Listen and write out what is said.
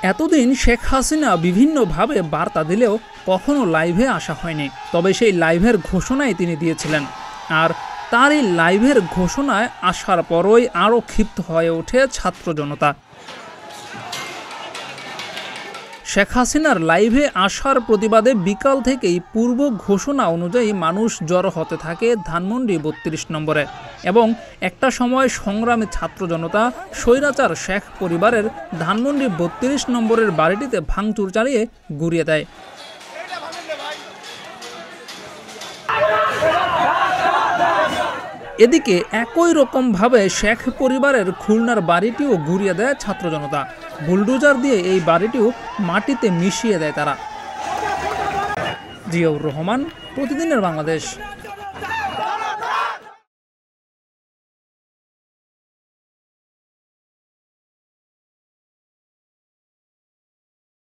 এতদিন শেখ হাসিনা বিভিন্নভাবে বার্তা দিলেও কখনো লাইভে আসা হয়নি, তবে সেই লাইভের ঘোষণাই তিনি দিয়েছিলেন। আর তার এই লাইভের ঘোষণায় আসার পরই আরও ক্ষিপ্ত হয়ে ওঠে ছাত্র জনতা। শেখ হাসিনার লাইভে আসার প্রতিবাদে বিকাল থেকেই পূর্ব ঘোষণা অনুযায়ী মানুষ জড়ো হতে থাকে ধানমন্ডি ৩২ নম্বরে, এবং একটা সময় সংগ্রামী ছাত্র জনতা স্বৈরাচার শেখ পরিবারের ধানমন্ডি ৩২ নম্বরের বাড়িটিতে ভাঙচুর চালিয়ে গুড়িয়ে দেয়। এদিকে একই রকমভাবে শেখ পরিবারের খুলনার বাড়িটিও গুড়িয়ে দেয় ছাত্র জনতা। বুলডোজার দিয়ে এই বাড়িটিও মাটিতে মিশিয়ে দেয় তারা। জিয়াউর রহমান, প্রতিদিনের বাংলাদেশ।